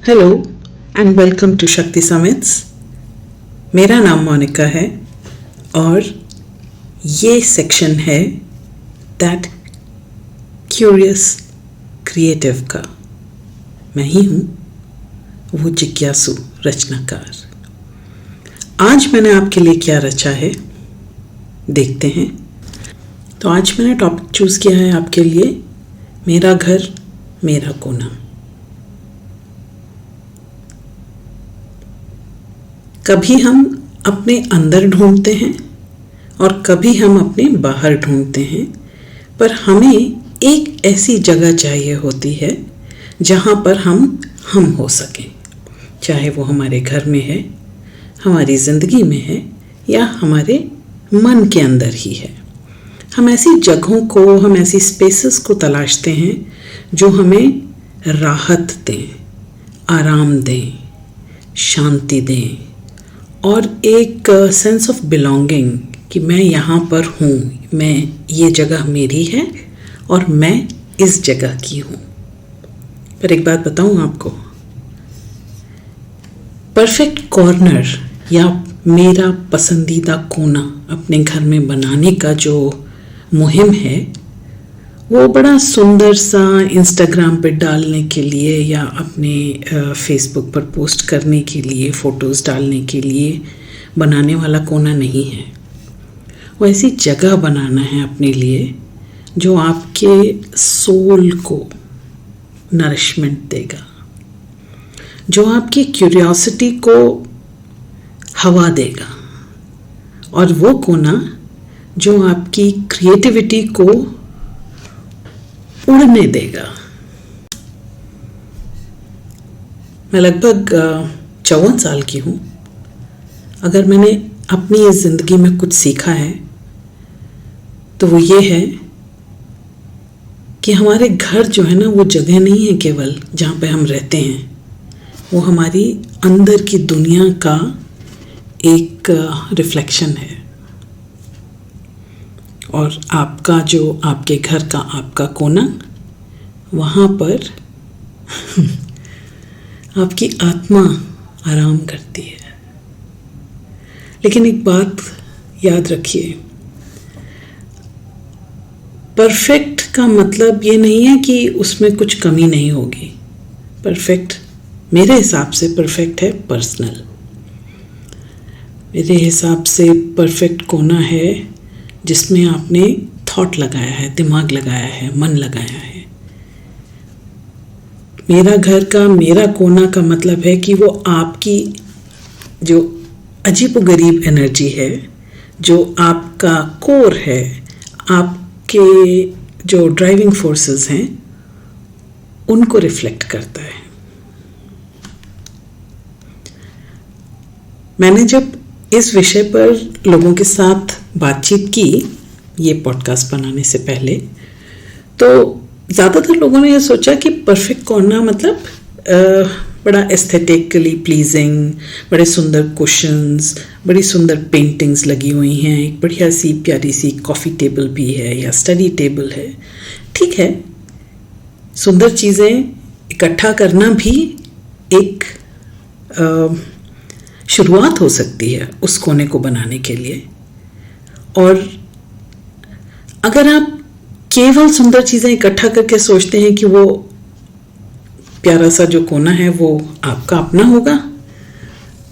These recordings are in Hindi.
हेलो एंड वेलकम टू शक्ति समिट्स। मेरा नाम मोनिका है और ये सेक्शन है दैट क्यूरियस क्रिएटिव का। मैं ही हूँ वो जिज्ञासु रचनाकार। आज मैंने आपके लिए क्या रचा है देखते हैं। तो आज मैंने टॉपिक चूज़ किया है आपके लिए, मेरा घर मेरा कोना। कभी हम अपने अंदर ढूंढते हैं और कभी हम अपने बाहर ढूंढते हैं, पर हमें एक ऐसी जगह चाहिए होती है जहाँ पर हम हो सकें। चाहे वो हमारे घर में है, हमारी ज़िंदगी में है या हमारे मन के अंदर ही है। हम ऐसी जगहों को, हम ऐसी स्पेसेस को तलाशते हैं जो हमें राहत दें, आराम दें, शांति दें और एक सेंस ऑफ बिलोंगिंग कि मैं यहाँ पर हूँ, मैं ये जगह मेरी है और मैं इस जगह की हूँ। पर एक बात बताऊँ आपको, परफेक्ट कॉर्नर या मेरा पसंदीदा कोना अपने घर में बनाने का जो मुहिम है वो बड़ा सुंदर सा इंस्टाग्राम पे डालने के लिए या अपने फेसबुक पर पोस्ट करने के लिए, फ़ोटोज़ डालने के लिए बनाने वाला कोना नहीं है। वो ऐसी जगह बनाना है अपने लिए जो आपके सोल को नरिशमेंट देगा, जो आपकी क्यूरियोसिटी को हवा देगा, और वो कोना जो आपकी क्रिएटिविटी को उड़ने देगा। मैं लगभग 54 साल की हूँ। अगर मैंने अपनी इस ज़िंदगी में कुछ सीखा है तो वो ये है कि हमारे घर जो है ना, वो जगह नहीं है केवल जहाँ पे हम रहते हैं, वो हमारी अंदर की दुनिया का एक रिफ्लेक्शन है। और आपका जो आपके घर का आपका कोना, वहाँ पर आपकी आत्मा आराम करती है। लेकिन एक बात याद रखिए, परफेक्ट का मतलब ये नहीं है कि उसमें कुछ कमी नहीं होगी। परफेक्ट मेरे हिसाब से परफेक्ट है पर्सनल। मेरे हिसाब से परफेक्ट कोना है जिसमें आपने थॉट लगाया है, दिमाग लगाया है, मन लगाया है। मेरा घर का मेरा कोना का मतलब है कि वो आपकी जो अजीबोगरीब एनर्जी है, जो आपका कोर है, आपके जो ड्राइविंग फोर्सेस हैं, उनको रिफ्लेक्ट करता है। मैंने जब इस विषय पर लोगों के साथ बातचीत की ये पॉडकास्ट बनाने से पहले, तो ज़्यादातर लोगों ने ये सोचा कि परफेक्ट कोना मतलब बड़ा एस्थेटिकली प्लीजिंग, बड़े सुंदर कुशन्स, बड़ी सुंदर पेंटिंग्स लगी हुई हैं, एक बढ़िया सी प्यारी सी कॉफ़ी टेबल भी है या स्टडी टेबल है। ठीक है, सुंदर चीज़ें इकट्ठा करना भी एक शुरुआत हो सकती है उस कोने को बनाने के लिए। और अगर आप केवल सुंदर चीज़ें इकट्ठा करके सोचते हैं कि वो प्यारा सा जो कोना है वो आपका अपना होगा,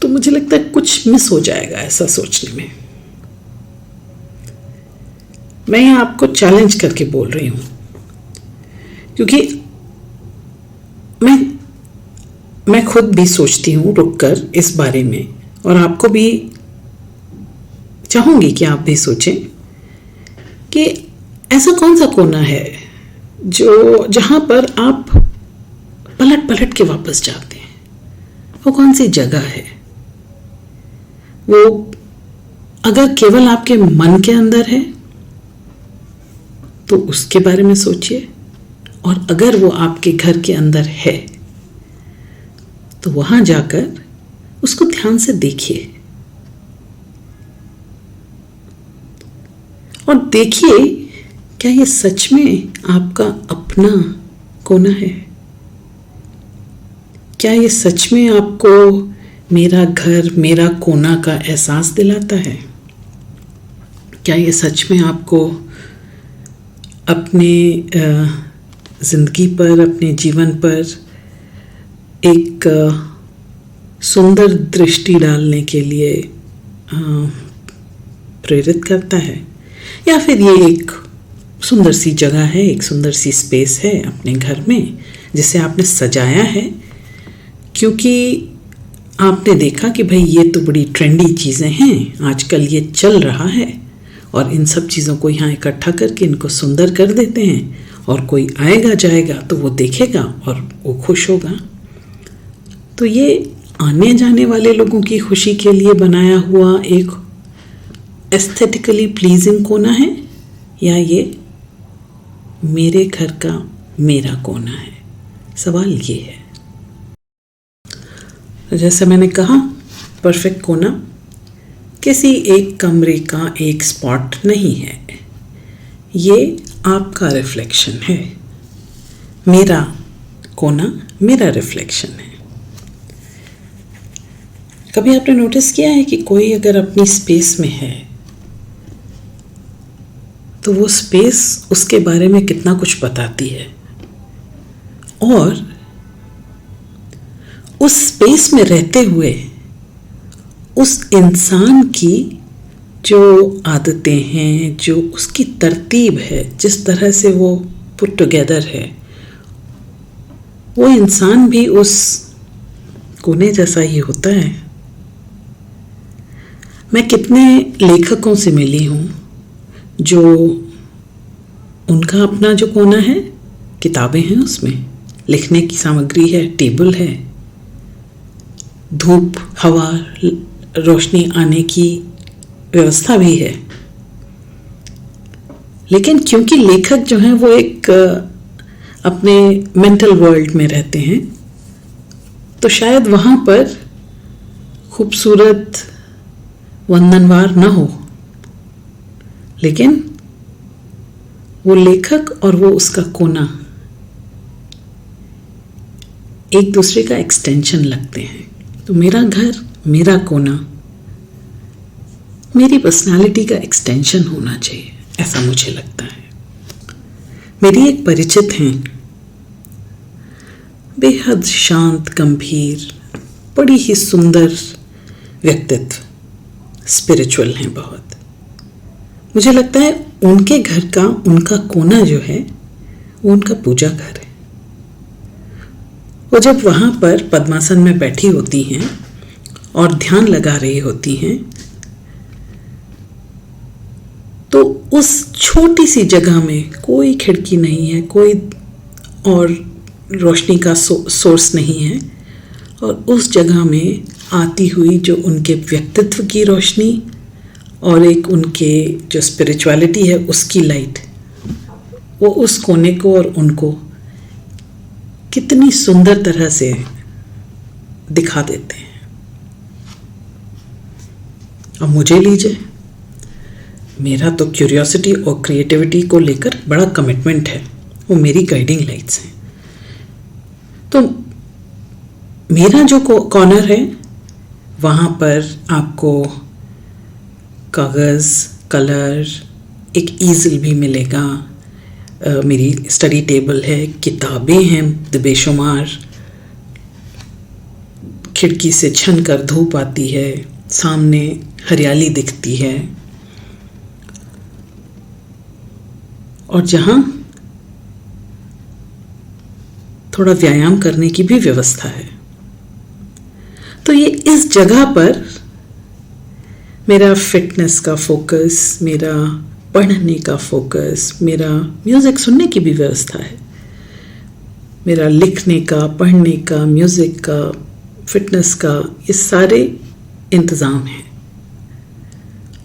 तो मुझे लगता है कुछ मिस हो जाएगा ऐसा सोचने में। मैं यहाँ आपको चैलेंज करके बोल रही हूँ, क्योंकि मैं खुद भी सोचती हूँ रुककर इस बारे में, और आपको भी चाहूँगी कि आप भी सोचें कि ऐसा कौन सा कोना है जो जहाँ पर आप पलट पलट के वापस जाते हैं। वो कौन सी जगह है? वो अगर केवल आपके मन के अंदर है तो उसके बारे में सोचिए, और अगर वो आपके घर के अंदर है तो वहां जाकर उसको ध्यान से देखिए और देखिए क्या ये सच में आपका अपना कोना है। क्या ये सच में आपको मेरा घर, मेरा कोना का एहसास दिलाता है? क्या ये सच में आपको अपने ज़िंदगी पर, अपने जीवन पर एक सुंदर दृष्टि डालने के लिए प्रेरित करता है? या फिर ये एक सुंदर सी जगह है, एक सुंदर सी स्पेस है अपने घर में जिसे आपने सजाया है क्योंकि आपने देखा कि भाई ये तो बड़ी ट्रेंडी चीज़ें हैं, आजकल ये चल रहा है और इन सब चीज़ों को यहाँ इकट्ठा करके इनको सुंदर कर देते हैं और कोई आएगा जाएगा तो वो देखेगा और वो खुश होगा। तो ये आने जाने वाले लोगों की खुशी के लिए बनाया हुआ एक एस्थेटिकली प्लीजिंग कोना है या ये मेरे घर का मेरा कोना है? सवाल ये है। जैसे मैंने कहा, परफेक्ट कोना किसी एक कमरे का एक स्पॉट नहीं है, ये आपका रिफ्लेक्शन है। मेरा कोना मेरा रिफ्लेक्शन है। कभी आपने नोटिस किया है कि कोई अगर अपनी स्पेस में है तो वो स्पेस उसके बारे में कितना कुछ बताती है और उस स्पेस में रहते हुए उस इंसान की जो आदतें हैं, जो उसकी तरतीब है, जिस तरह से वो पुट टुगेदर है, वो इंसान भी उस कोने जैसा ही होता है। मैं कितने लेखकों से मिली हूँ जो उनका अपना जो कोना है, किताबें हैं, उसमें लिखने की सामग्री है, टेबल है, धूप, हवा, रोशनी आने की व्यवस्था भी है। लेकिन क्योंकि लेखक जो हैं वो एक अपने मेंटल वर्ल्ड में रहते हैं तो शायद वहाँ पर खूबसूरत वंदनवार न हो, लेकिन वो लेखक और वो उसका कोना एक दूसरे का एक्सटेंशन लगते हैं। तो मेरा घर, मेरा कोना मेरी पर्सनालिटी का एक्सटेंशन होना चाहिए, ऐसा मुझे लगता है। मेरी एक परिचित हैं, बेहद शांत, गंभीर, बड़ी ही सुंदर व्यक्तित्व, स्पिरिचुअल हैं बहुत। मुझे लगता है उनके घर का, उनका कोना जो है वो उनका पूजा घर है। वो जब वहाँ पर पद्मासन में बैठी होती हैं और ध्यान लगा रही होती हैं तो उस छोटी सी जगह में कोई खिड़की नहीं है, कोई और रोशनी का सोर्स नहीं है और उस जगह में आती हुई जो उनके व्यक्तित्व की रोशनी और एक उनके जो स्पिरिचुअलिटी है उसकी लाइट, वो उस कोने को और उनको कितनी सुंदर तरह से दिखा देते हैं। अब मुझे लीजिए, मेरा तो क्यूरियोसिटी और क्रिएटिविटी को लेकर बड़ा कमिटमेंट है, वो मेरी गाइडिंग लाइट्स हैं। तो मेरा जो कॉर्नर है वहाँ पर आपको कागज़, कलर, एक ईज़ल भी मिलेगा, मेरी स्टडी टेबल है, किताबें हैं बेशुमार, खिड़की से छन कर धूप आती है, सामने हरियाली दिखती है और जहाँ थोड़ा व्यायाम करने की भी व्यवस्था है। तो ये इस जगह पर मेरा फिटनेस का फोकस, मेरा पढ़ने का फोकस, मेरा म्यूज़िक सुनने की भी व्यवस्था है, मेरा लिखने का, पढ़ने का, म्यूज़िक का, फिटनेस का, ये सारे इंतज़ाम हैं।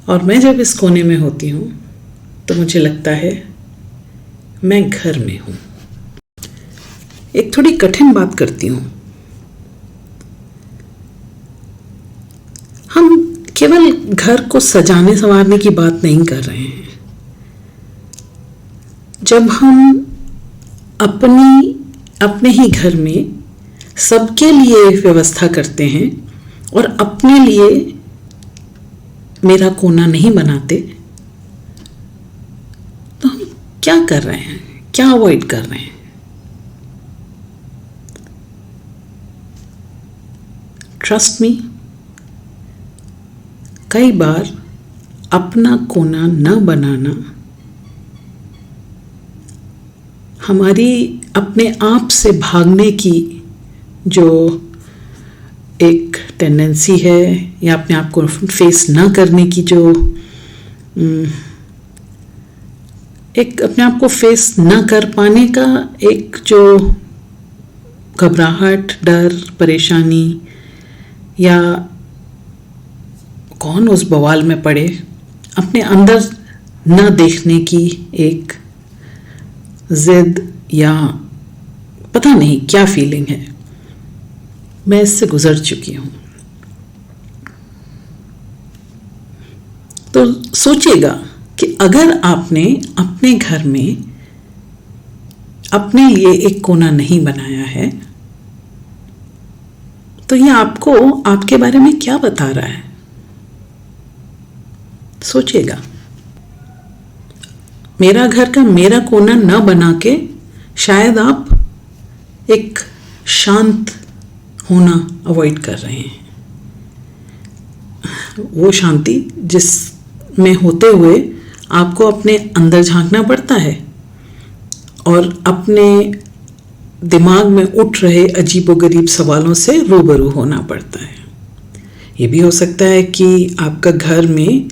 और मैं जब इस कोने में होती हूँ तो मुझे लगता है मैं घर में हूँ। एक थोड़ी कठिन बात करती हूँ, हम केवल घर को सजाने संवारने की बात नहीं कर रहे हैं। जब हम अपने ही घर में सबके लिए व्यवस्था करते हैं और अपने लिए मेरा कोना नहीं बनाते, तो हम क्या कर रहे हैं, क्या अवॉइड कर रहे हैं? ट्रस्ट मी, कई बार अपना कोना न बनाना हमारी अपने आप से भागने की जो एक टेंडेंसी है, या अपने आप को फेस ना करने की जो एक अपने आप को फेस ना कर पाने का एक जो घबराहट, डर, परेशानी, या कौन उस बवाल में पड़े, अपने अंदर ना देखने की एक जिद, या पता नहीं क्या फीलिंग है, मैं इससे गुजर चुकी हूं। तो सोचिएगा कि अगर आपने अपने घर में अपने लिए एक कोना नहीं बनाया है, तो ये आपको आपके बारे में क्या बता रहा है? सोचिएगा। मेरा घर का मेरा कोना न बना के शायद आप एक शांत होना अवॉइड कर रहे हैं। वो शांति जिसमें होते हुए आपको अपने अंदर झांकना पड़ता है और अपने दिमाग में उठ रहे अजीबोगरीब सवालों से रूबरू होना पड़ता है। ये भी हो सकता है कि आपका घर में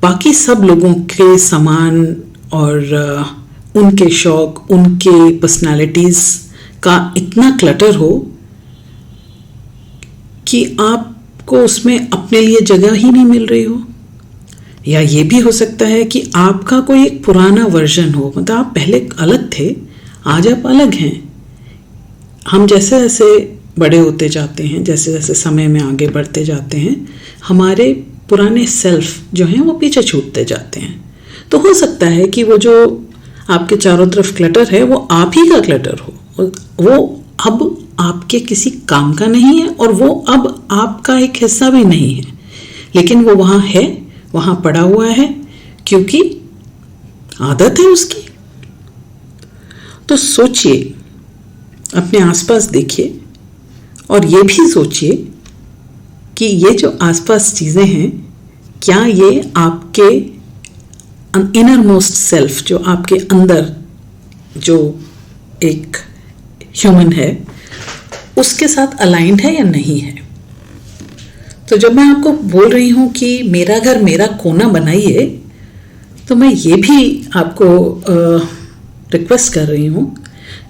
बाकी सब लोगों के सामान और उनके शौक, उनके पर्सनालिटीज़ का इतना क्लटर हो कि आपको उसमें अपने लिए जगह ही नहीं मिल रही हो। या ये भी हो सकता है कि आपका कोई एक पुराना वर्जन हो, मतलब आप पहले अलग थे, आज आप अलग हैं। हम जैसे जैसे बड़े होते जाते हैं, जैसे जैसे समय में आगे बढ़ते जाते हैं, हमारे पुराने सेल्फ जो हैं वो पीछे छूटते जाते हैं। तो हो सकता है कि वो जो आपके चारों तरफ क्लटर है वो आप ही का क्लटर हो, वो अब आपके किसी काम का नहीं है और वो अब आपका एक हिस्सा भी नहीं है, लेकिन वो वहाँ है, वहाँ पड़ा हुआ है क्योंकि आदत है उसकी। तो सोचिए, अपने आसपास देखिए और ये भी सोचिए कि ये जो आसपास चीज़ें हैं, क्या ये आपके इनर मोस्ट सेल्फ, जो आपके अंदर जो एक ह्यूमन है, उसके साथ अलाइंड है या नहीं है? तो जब मैं आपको बोल रही हूँ कि मेरा घर मेरा कोना बनाइए, तो मैं ये भी आपको रिक्वेस्ट कर रही हूँ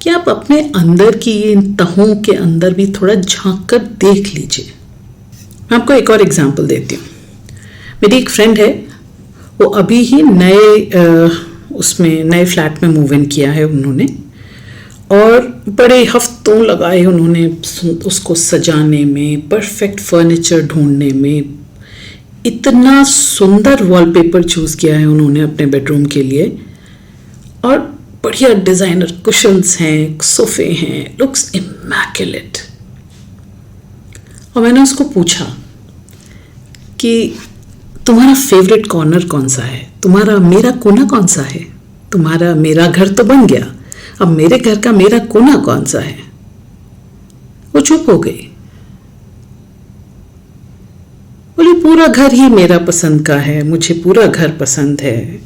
कि आप अपने अंदर की इन तहों के अंदर भी थोड़ा झांक कर देख लीजिए। मैं आपको एक और एग्जांपल देती हूँ। मेरी एक फ्रेंड है, वो अभी ही नए फ्लैट में मूव इन किया है उन्होंने, और बड़े हफ्तों लगाए उन्होंने उसको सजाने में, परफेक्ट फर्नीचर ढूंढने में। इतना सुंदर वॉलपेपर चूज़ किया है उन्होंने अपने बेडरूम के लिए, और बढ़िया डिज़ाइनर कुशन्स हैं, सोफे हैं, लुक्स इमैक्युलेट। और मैंने उसको पूछा कि तुम्हारा फेवरेट कॉर्नर कौन सा है, तुम्हारा मेरा कोना कौन सा है? तुम्हारा मेरा घर तो बन गया, अब मेरे घर का मेरा कोना कौन सा है? वो चुप हो गई, बोली पूरा घर ही मेरा पसंद का है, मुझे पूरा घर पसंद है।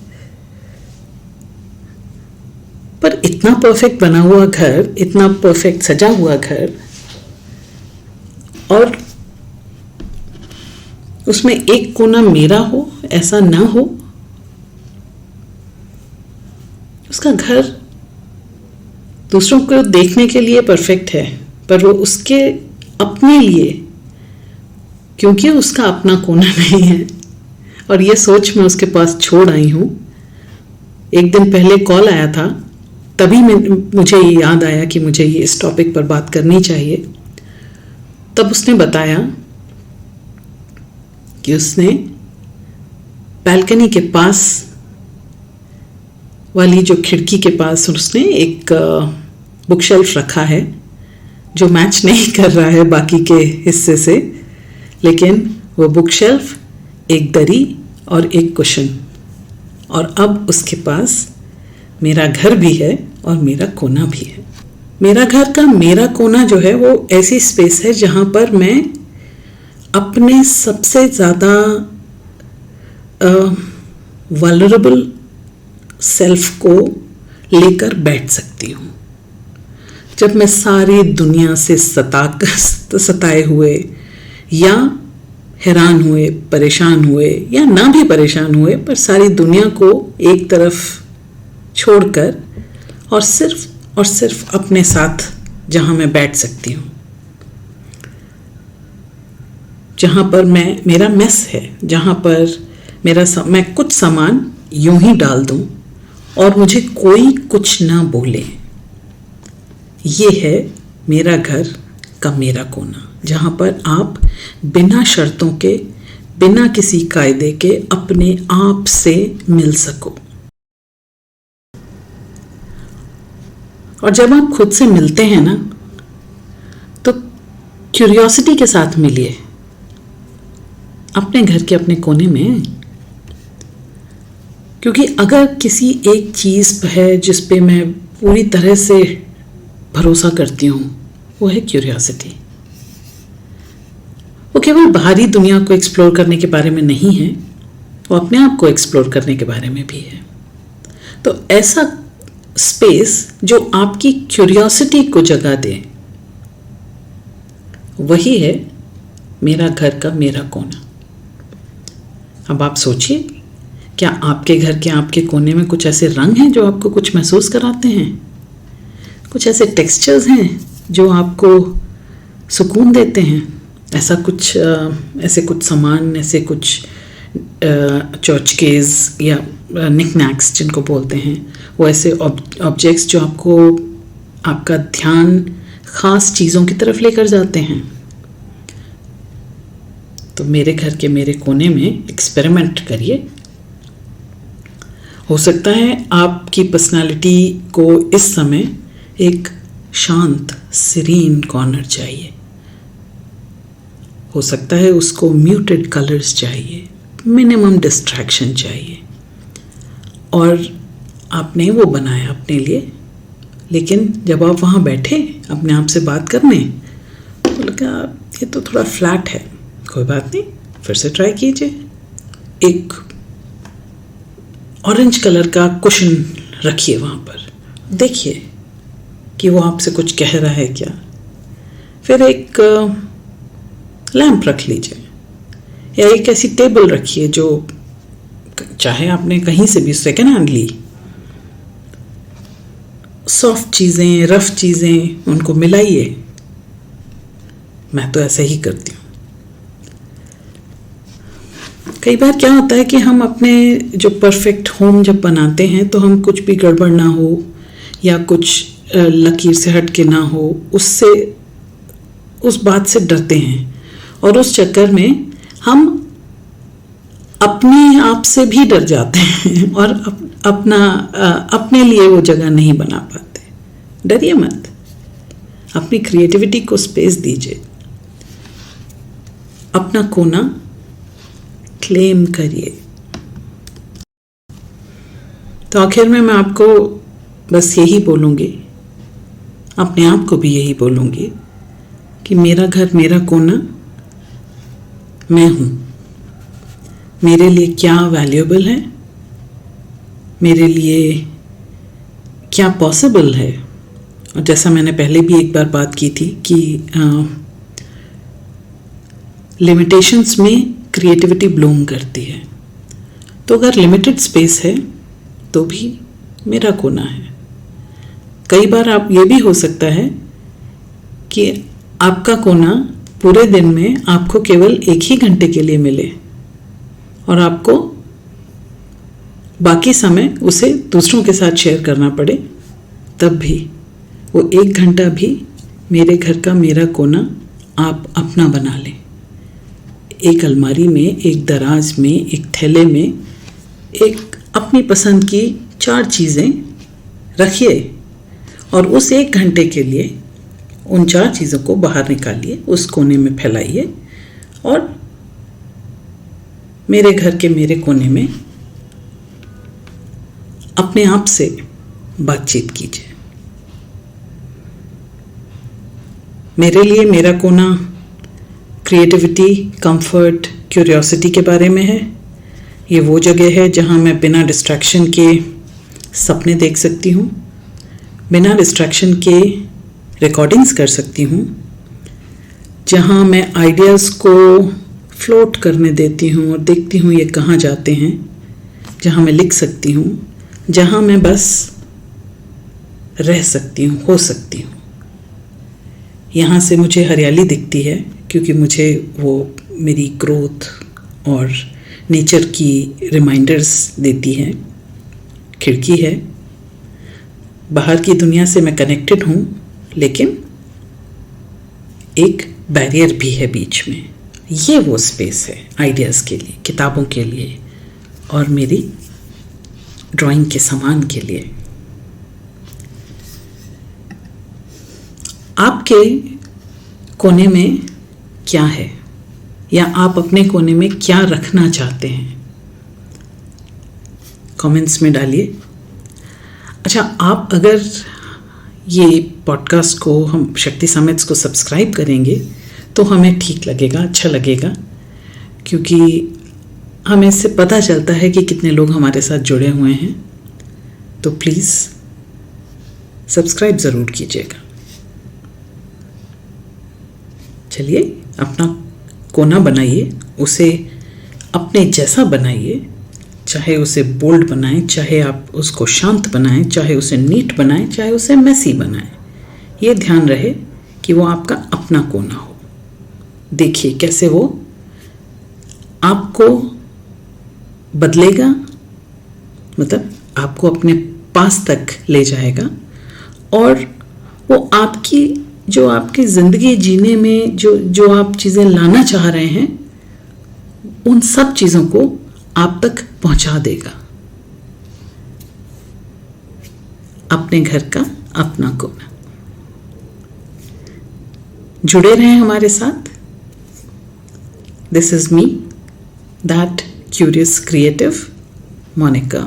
पर इतना परफेक्ट बना हुआ घर, इतना परफेक्ट सजा हुआ घर, और उसमें एक कोना मेरा हो, ऐसा ना हो। उसका घर दूसरों को देखने के लिए परफेक्ट है, पर वो उसके अपने लिए, क्योंकि उसका अपना कोना नहीं है। और ये सोच मैं उसके पास छोड़ आई हूँ। एक दिन पहले कॉल आया था, तभी मुझे ये याद आया कि मुझे ये इस टॉपिक पर बात करनी चाहिए। तब उसने बताया कि उसने बालकनी के पास वाली जो खिड़की के पास उसने एक बुक शेल्फ रखा है, जो मैच नहीं कर रहा है बाकी के हिस्से से, लेकिन वो बुक शेल्फ, एक दरी और एक कुशन, और अब उसके पास मेरा घर भी है और मेरा कोना भी है। मेरा घर का मेरा कोना जो है वो ऐसी स्पेस है जहाँ पर मैं अपने सबसे ज़्यादा वल्नरेबल सेल्फ को लेकर बैठ सकती हूँ। जब मैं सारी दुनिया से सताए हुए या हैरान हुए, परेशान हुए या ना भी परेशान हुए, पर सारी दुनिया को एक तरफ छोड़कर और सिर्फ अपने साथ जहाँ मैं बैठ सकती हूँ, जहाँ पर मेरा मेस है, जहाँ पर मैं कुछ सामान यूं ही डाल दूं और मुझे कोई कुछ ना बोले। ये है मेरा घर का मेरा कोना, जहाँ पर आप बिना शर्तों के, बिना किसी कायदे के अपने आप से मिल सको। और जब आप खुद से मिलते हैं ना, तो क्यूरियोसिटी के साथ मिलिए अपने घर के अपने कोने में, क्योंकि अगर किसी एक चीज़ है जिस पे मैं पूरी तरह से भरोसा करती हूँ, वो है क्यूरियोसिटी। वो केवल बाहरी दुनिया को एक्सप्लोर करने के बारे में नहीं है, वो अपने आप को एक्सप्लोर करने के बारे में भी है। तो ऐसा स्पेस जो आपकी क्यूरियोसिटी को जगह दे, वही है मेरा घर का मेरा कोना। अब आप सोचिए, क्या आपके घर के आपके कोने में कुछ ऐसे रंग हैं जो आपको कुछ महसूस कराते हैं? कुछ ऐसे टेक्सचर्स हैं जो आपको सुकून देते हैं? ऐसे कुछ सामान, ऐसे कुछ चौचकेज या निकनैक्स जिनको बोलते हैं, वो ऐसे ऑब्जेक्ट्स जो आपको आपका ध्यान ख़ास चीज़ों की तरफ लेकर जाते हैं। तो मेरे घर के मेरे कोने में एक्सपेरिमेंट करिए। हो सकता है आपकी पर्सनालिटी को इस समय एक शांत सीरीन कॉर्नर चाहिए, हो सकता है उसको म्यूटेड कलर्स चाहिए, मिनिमम डिस्ट्रैक्शन चाहिए, और आपने वो बनाया अपने लिए। लेकिन जब आप वहाँ बैठे अपने आप से बात करने, तो लगा ये तो थोड़ा फ्लैट है, कोई बात नहीं, फिर से ट्राई कीजिए। एक ऑरेंज कलर का कुशन रखिए वहाँ पर, देखिए कि वो आपसे कुछ कह रहा है क्या। फिर एक लैंप रख लीजिए, या एक ऐसी टेबल रखिए जो चाहे आपने कहीं से भी सेकेंड हैंड ली, सॉफ्ट चीज़ें, रफ चीज़ें, उनको मिलाइए। मैं तो ऐसे ही करती हूँ। कई बार क्या होता है कि हम अपने जो परफेक्ट होम जब बनाते हैं, तो हम कुछ भी गड़बड़ ना हो या कुछ लकीर से हट के ना हो, उस बात से डरते हैं, और उस चक्कर में हम अपने आप से भी डर जाते हैं और अपने लिए वो जगह नहीं बना पाते। डरिए मत, अपनी क्रिएटिविटी को स्पेस दीजिए, अपना कोना क्लेम करिए। तो आखिर में मैं आपको बस यही बोलूँगी, अपने आप को भी यही बोलूँगी कि मेरा घर मेरा कोना मैं हूँ। मेरे लिए क्या वैल्यूएबल है, मेरे लिए क्या पॉसिबल है। और जैसा मैंने पहले भी एक बार बात की थी कि लिमिटेशंस में क्रिएटिविटी ब्लूम करती है। तो अगर लिमिटेड स्पेस है तो भी मेरा कोना है। कई बार आप ये भी हो सकता है कि आपका कोना पूरे दिन में आपको केवल 1 ही घंटे के लिए मिले और आपको बाकी समय उसे दूसरों के साथ शेयर करना पड़े, तब भी वो 1 घंटा भी मेरे घर का मेरा कोना आप अपना बना लें। एक अलमारी में, एक दराज में, एक थैले में एक अपनी पसंद की 4 चीज़ें रखिए और उस 1 घंटे के लिए उन 4 चीज़ों को बाहर निकालिए, उस कोने में फैलाइए और मेरे घर के मेरे कोने में अपने आप से बातचीत कीजिए। मेरे लिए मेरा कोना क्रिएटिविटी, कंफर्ट, क्यूरियोसिटी के बारे में है। ये वो जगह है जहाँ मैं बिना डिस्ट्रैक्शन के सपने देख सकती हूँ, बिना डिस्ट्रैक्शन के रिकॉर्डिंग्स कर सकती हूँ, जहाँ मैं आइडियाज़ को फ्लोट करने देती हूँ और देखती हूँ ये कहाँ जाते हैं, जहाँ मैं लिख सकती हूँ, जहाँ मैं बस रह सकती हूँ, हो सकती हूँ। यहाँ से मुझे हरियाली दिखती है क्योंकि मुझे वो मेरी ग्रोथ और नेचर की रिमाइंडर्स देती है। खिड़की है, बाहर की दुनिया से मैं कनेक्टेड हूँ, लेकिन एक बैरियर भी है बीच में। ये वो स्पेस है आइडियाज़ के लिए, किताबों के लिए और मेरी ड्राइंग के सामान के लिए। आपके कोने में क्या है या आप अपने कोने में क्या रखना चाहते हैं, कमेंट्स में डालिए। अच्छा, आप अगर ये पॉडकास्ट को, हम शक्ति समिट्स को सब्सक्राइब करेंगे तो हमें ठीक लगेगा, अच्छा लगेगा, क्योंकि हमें इससे पता चलता है कि कितने लोग हमारे साथ जुड़े हुए हैं। तो प्लीज़ सब्सक्राइब ज़रूर कीजिएगा। चलिए, अपना कोना बनाइए, उसे अपने जैसा बनाइए, चाहे उसे बोल्ड बनाएं, चाहे आप उसको शांत बनाएं, चाहे उसे नीट बनाएं, चाहे उसे मेसी बनाएं। ये ध्यान रहे कि वो आपका अपना कोना हो। देखिए कैसे वो आपको बदलेगा, मतलब आपको अपने पास तक ले जाएगा और वो आपकी जो आपकी ज़िंदगी जीने में जो आप चीज़ें लाना चाह रहे हैं, उन सब चीज़ों को आप तक पहुंचा देगा। अपने घर का अपना कोना। जुड़े रहें हमारे साथ। This is me, that curious creative, Monika.